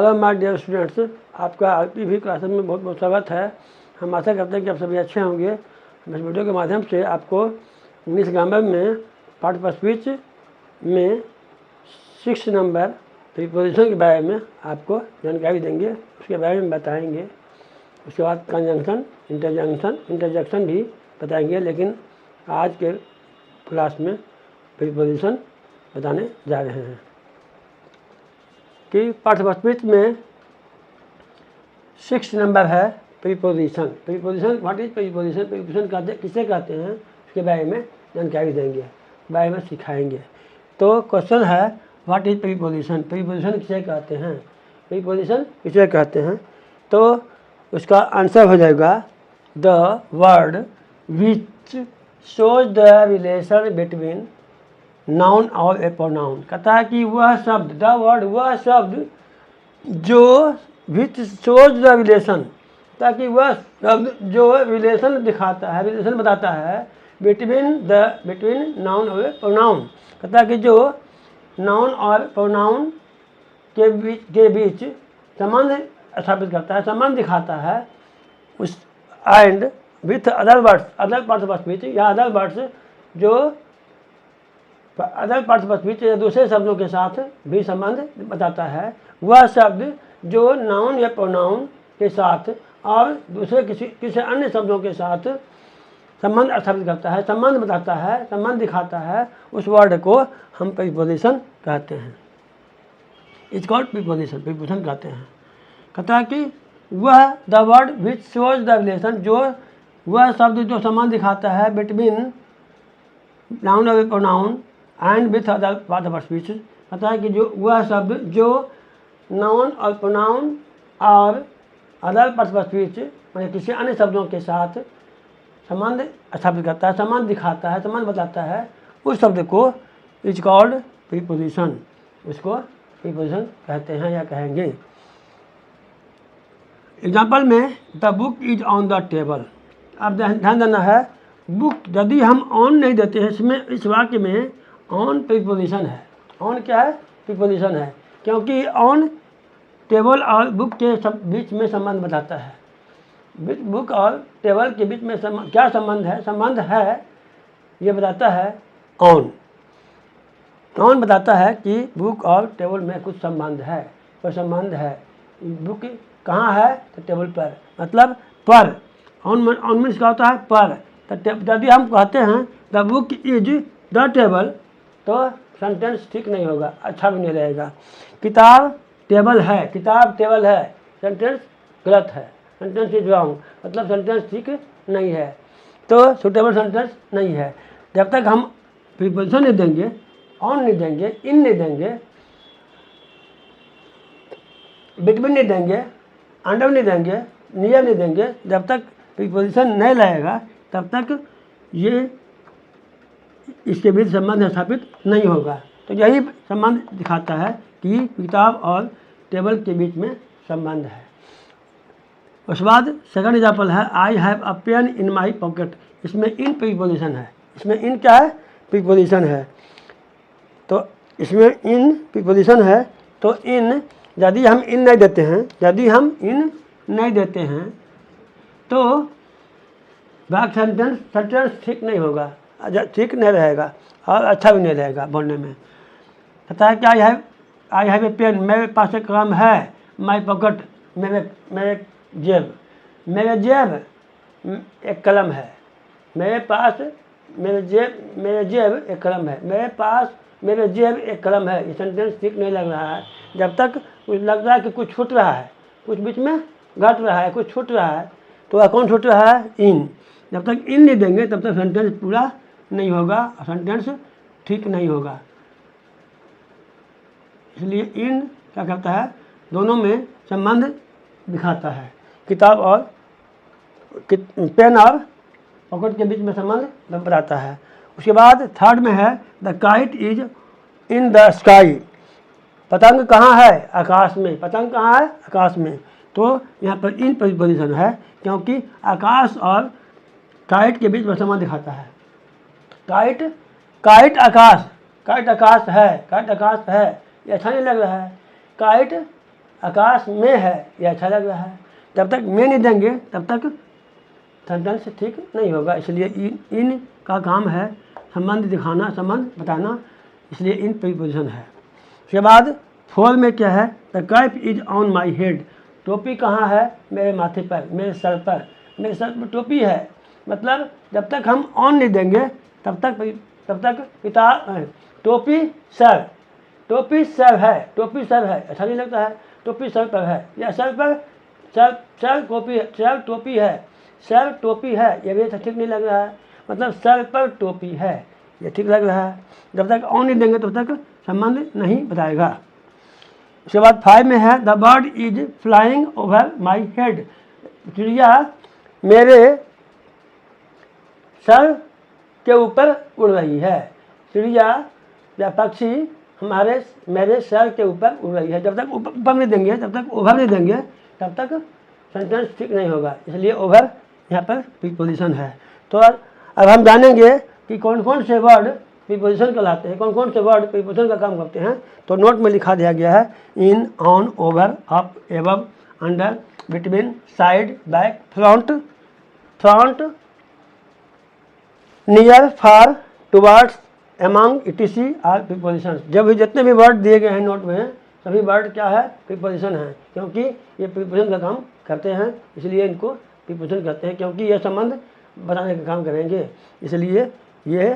Hello my dear students, आपका भी classes में बहुत बहुत स्वागत है। हम आशा करते हैं कि आप सभी अच्छे होंगे। हम इस वीडियो के माध्यम से आपको इंग्लिश ग्रामर में पार्ट ऑफ स्पीच में 6 नंबर प्रीपोजिशन के बारे में आपको जानकारी देंगे, उसके बारे में बताएंगे। उसके बाद कंजंक्शन, इंटरजेक्शन भी बताएंगे, लेकिन आज के क्लास में प्रीपोजिशन बताने जा रहे हैं कि पार्ट ऑफ स्पीच में 6 नंबर है preposition. What is preposition? Preposition किसे कहते हैं, उसके बारे में जानकारी देंगे, बारे में सिखाएंगे। तो क्वेश्चन है व्हाट इज प्रीपोजिशन? प्रीपोजिशन किसे कहते हैं? प्रीपोजिशन किसे कहते हैं? तो उसका आंसर हो जाएगा the word which shows the relation between noun और ए प्रोनाउन। कहता है कि वह शब्द, द वर्ड, वह शब्द जो विच शोज द रिलेशन, ताकि वह शब्द जो रिलेशन दिखाता है, रिलेशन बताता है बिटवीन नाउन और प्रोनाउन। कहता है कि जो नाउन और प्रोनाउन के बीच संबंध स्थापित करता है, संबंध दिखाता है उस, and with other parts of speech, या अदर वर्ड्स जो अदर पार्ट्स ऑफ स्पीच या दूसरे शब्दों के साथ भी संबंध बताता है। वह शब्द जो नाउन या प्रोनाउन के साथ और दूसरे किसी अन्य शब्दों के साथ संबंध स्थापित करता है, संबंध बताता है, संबंध दिखाता है, उस वर्ड को हम प्रीपोजिशन कहते हैं। इट्स कॉल्ड प्रीपोजिशन कहते हैं। कहता है कि वह the word which shows the relation, जो वह शब्द जो संबंध दिखाता है बिटवीन नाउन और pronoun and with other part of speech. कहता है कि जो वह शब्द जो नाउन और प्रोनाउन और अदर पार्ट ऑफ स्पीच मतलब किसी अन्य शब्दों के साथ संबंध स्थापित करता है, संबंध दिखाता है, संबंध बताता है, उस शब्द को इज कॉल्ड प्रीपोजिशन, उसको प्रीपोजिशन कहते हैं या कहेंगे। एग्जाम्पल में the book is on the table. अब ध्यान देना है, बुक यदि हम ऑन नहीं देते हैं, इसमें इस वाक्य में ऑन प्रीपोजिशन है। ऑन क्या है? प्रीपोजिशन है, क्योंकि ऑन टेबल और बुक के बीच में संबंध बताता है। बुक और टेबल के बीच में क्या संबंध है? संबंध है, ये बताता है ऑन। ऑन बताता है कि बुक और टेबल में कुछ संबंध है, कोई संबंध है। बुक कहाँ है? तो टेबल पर, मतलब पर। ऑन मीन्स क्या होता है? पर। तो यदि हम कहते हैं the book is the table, तो सेंटेंस ठीक नहीं होगा, अच्छा भी नहीं रहेगा। किताब टेबल है, किताब टेबल है, सेंटेंस गलत है, सेंटेंस इज रॉन्ग, मतलब सेंटेंस ठीक नहीं है, तो सुटेबल सेंटेंस नहीं है। जब तक हम प्रीपोजिशन नहीं देंगे, ऑन नहीं देंगे, इन नहीं देंगे, बिटवीन नहीं देंगे, अंडर नहीं देंगे, नियर नहीं देंगे, जब तक प्रीपोजिशन नहीं लगेगा तब तक ये इसके बीच संबंध स्थापित नहीं होगा। तो यही संबंध दिखाता है कि किताब और टेबल के बीच में संबंध है। उसके बाद सेकंड एग्जाम्पल है I have a pain in my pocket. इसमें इन प्रीपोजिशन है, इसमें इन क्या है? प्रीपोजिशन है। तो इसमें इन प्रीपोजिशन है, तो इन यदि हम इन नहीं देते हैं, यदि हम इन नहीं देते हैं तो बैक सेंटेंस ठीक नहीं होगा, ठीक नहीं रहेगा और अच्छा भी नहीं रहेगा बोलने में। कहता है कि आई हैव ए पेन, मेरे पास एक कलम है, माई पॉकेट, मेरे जेब, मेरे जेब एक कलम है, मेरे पास मेरे जेब एक कलम है, मेरे पास मेरे जेब एक कलम है। ये सेंटेंस ठीक नहीं लग रहा है। जब तक लग रहा है कि कुछ छूट रहा है, कुछ बीच में घट रहा है, कुछ छूट रहा है, तो वह कौन छूट रहा है? इन। जब तक इन नहीं देंगे तब तक सेंटेंस पूरा नहीं होगा, सेंटेंस ठीक नहीं होगा। इसलिए इन क्या करता है? दोनों में संबंध दिखाता है, किताब और पेन और पॉकेट के बीच में संबंध बताता है। उसके बाद थर्ड में है the kite is in the sky. पतंग कहाँ है? आकाश में। पतंग कहाँ है? आकाश में। तो यहाँ पर इन प्रीपोजिशन है, क्योंकि आकाश और काइट के बीच में संबंध दिखाता है। काइट आकाश है, ये अच्छा नहीं लग रहा है। काइट आकाश में है, ये अच्छा लग रहा है। जब तक में नहीं देंगे तब तक सेंटेंस ठीक नहीं होगा। इसलिए इन का काम है संबंध दिखाना, संबंध बताना, इसलिए इन प्रीपोजिशन है। उसके बाद 4 में क्या है, the cap is on my head, टोपी कहाँ है, मेरे माथे पर, मेरे सर पर, मेरे सर पर टोपी है। मतलब जब तक हम ऑन नहीं देंगे तब तक पिता टोपी सर, टोपी सर है, टोपी सर है, अच्छा नहीं लगता है, टोपी सर पर है या सर पर, सर टोपी है, सर टोपी है, सर टोपी है, ये भी ठीक नहीं लग रहा है। मतलब सर पर टोपी है, ये ठीक लग रहा है। जब तक ऑन नहीं देंगे तब तक संबंध नहीं बताएगा। उसके बाद 5 में है, the bird is flying over my head, चिड़िया मेरे सर के ऊपर उड़ रही है। चिड़िया या पक्षी मेरे सर के ऊपर उड़ रही है। जब तक ऊपर नहीं देंगे, जब तक ओवर नहीं देंगे तब तक सेंटेंस ठीक नहीं होगा, इसलिए ओवर यहाँ पर प्रीपोजिशन है। तो अब हम जानेंगे कि कौन कौन से वर्ड प्रीपोजिशन कहलाते हैं, कौन कौन से वर्ड प्रीपोजिशन का काम करते हैं। तो नोट में लिखा दिया गया है, in, on, over, up, above, under, between, side, back, front, near, far, towards, among, etc are preposition. जब भी जितने भी वर्ड दिए गए हैं नोट में, सभी वर्ड क्या है, प्रीपोजिशन है, क्योंकि ये प्रीपोजिशन का काम करते हैं, इसलिए इनको प्रीपोजिशन कहते हैं, क्योंकि ये संबंध बनाने का काम करेंगे, इसलिए ये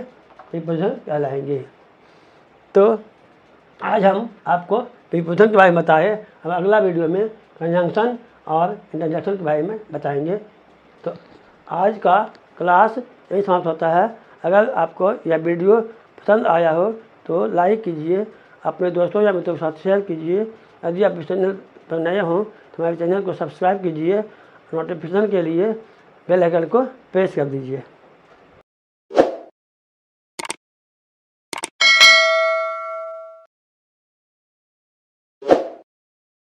प्रीपोजिशन कहलाएंगे। तो आज हम आपको प्रीपोजिशन के बारे में बताए, हम अगला वीडियो में कंजंक्शन और इंटरजेक्शन के बारे में बताएंगे। तो आज का क्लास यही समाप्त होता है। अगर आपको यह वीडियो पसंद आया हो तो लाइक कीजिए, अपने दोस्तों या मित्रों के साथ शेयर कीजिए। यदि आप इस चैनल पर नए हों तो हमारे चैनल को सब्सक्राइब कीजिए, नोटिफिकेशन के लिए बेल आइकन को प्रेस कर दीजिए।